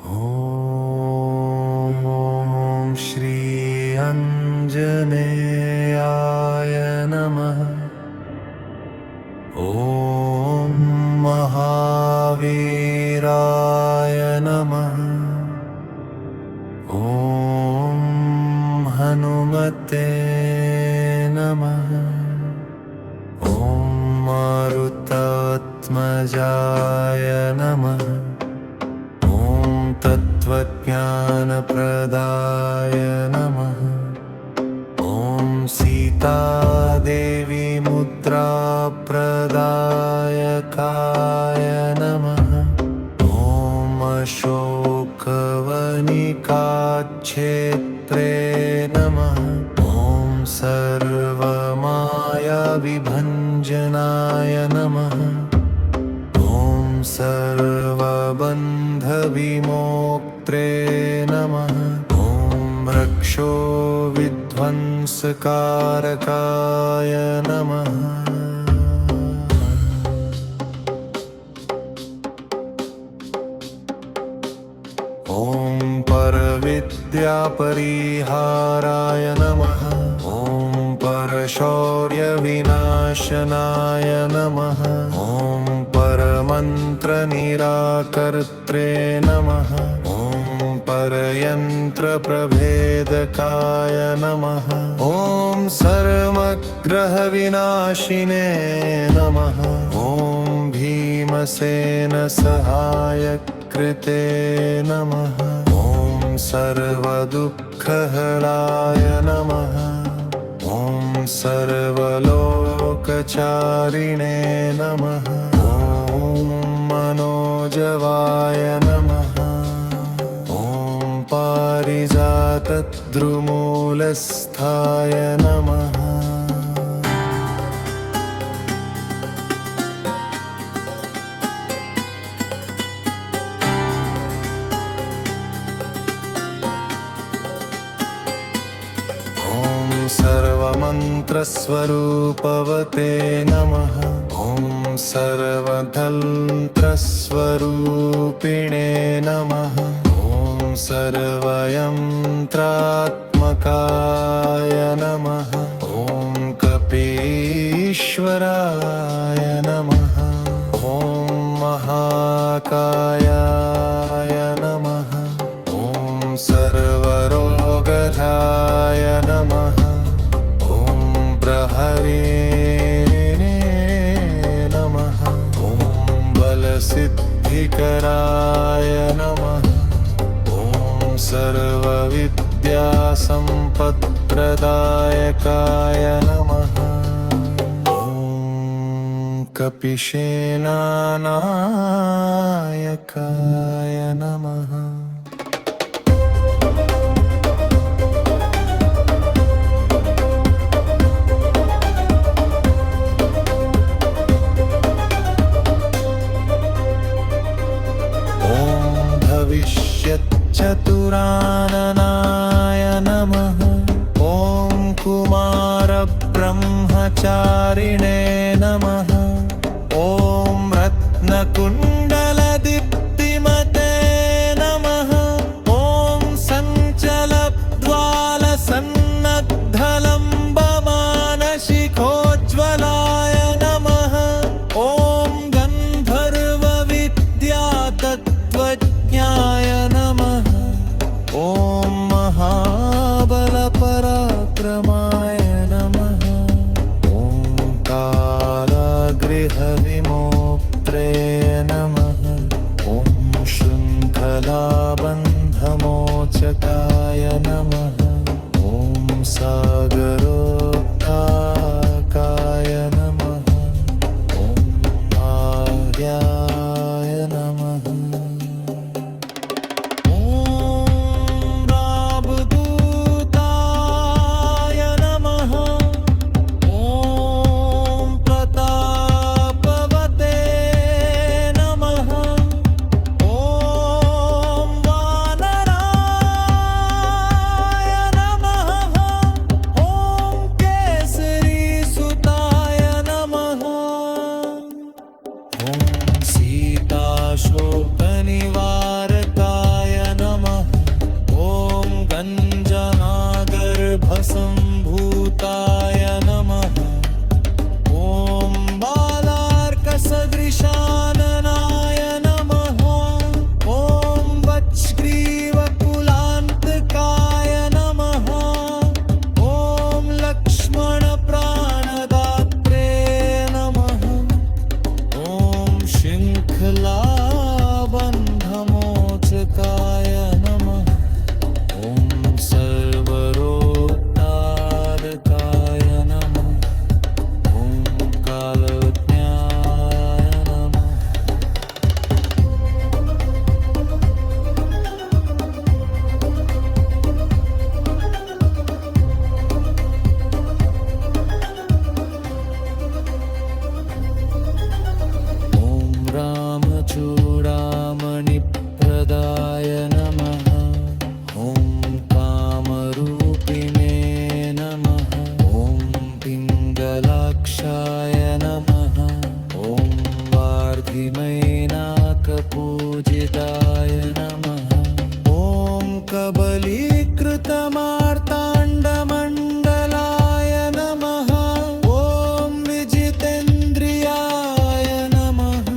ॐ श्री आञ्जनेयाय नमः। ॐ महावीराय नमः। ॐ हनुमते नमः। ॐ मारुतात्मजाय नमः। ॐ तत्त्वज्ञानप्रदाय नमः। ॐ सीतादेवी मुद्राप्रदायकाय नमः। ॐ अशोकवनिकाक्षेत्रे नमः। ॐ सर्वमायाविभञ्जनाय नमः। ॐ सर्वबन्धविमोक्त्रे नमः। ॐ रक्षोविध्वंसकारकाय नमः। ॐ परविद्यापरिहाराय नमः। ॐ परशौर्यविनाशनाय नमः। ॐ परमन्त्रनिराकर्त्रे नमः। ॐ परयन्त्रप्रभेदकाय नमः। ॐ सर्वग्रहविनाशिने नमः। ॐ भीमसेनसहायकृते नमः। ॐ सर्वदुःखहराय नमः। ॐ सर्वलोकचारिणे नमः। ॐ मनोजवाय नमः। ॐ पारिजातद्रुमूलस्थाय नमः। सर्वमन्त्रस्वरूपवते नमः। ॐ सर्वतन्त्रस्वरूपिणे नमः। ॐ सर्वयन्त्रात्मकाय नमः। ॐ कपीश्वराय नमः। ॐ महाकायाय नमः। ॐ सर्वरोगधाय नमः। हरे नमः। ॐ बलसिद्धिकराय नमः। ॐ सर्वविद्यासम्पत्प्रदायकाय नमः। ॐ कपिशेनानायकाय नमः। चतुराननाय नमः। ॐ कुमारब्रह्मचारिणे नमः। ॐ रत्नकुण्डलदीप्तिमते नमः। ॐ सञ्चलद्वालसन्नद्धलम्बमानशिखोज्ज्वलाय नमः। ॐ गन्धर्वविद्यातत्त्वज्ञाय नमः। ॐ महाबलपराक्रमाय नमः। ॐ कारागृहविमोक्त्रे नमः। ॐ शृङ्खलाबन्धमोचकाय नमः। ॐ सागरोत्थाकाय नमः। ॐ आर्याय नमः। पूजिताय नमः ॐ कबलीकृतमार्ताण्डमण्डलाय नमः ॐ विजितेन्द्रियाय नमः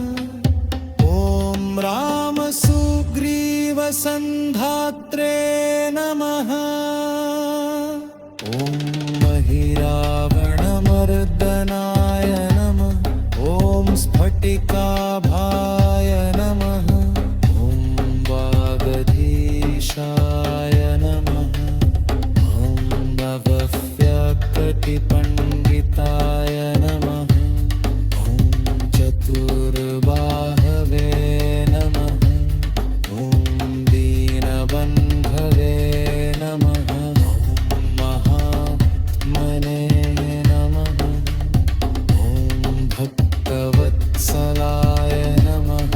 ॐ रामसुग्रीवसन्धात्रे नमः ॐ महिरावणमर्दनाय नमः ॐ स्फटिकाभाय नमः ॐ वागधीशाय नमः ॐ नवव्यक्तिपण्डिताय नमः ॐ चतुर्बाहवे नमः ॐ दीनबन्धवे नमः ॐ महात्मने नमः ॐ भक्तवत्सलाय नमः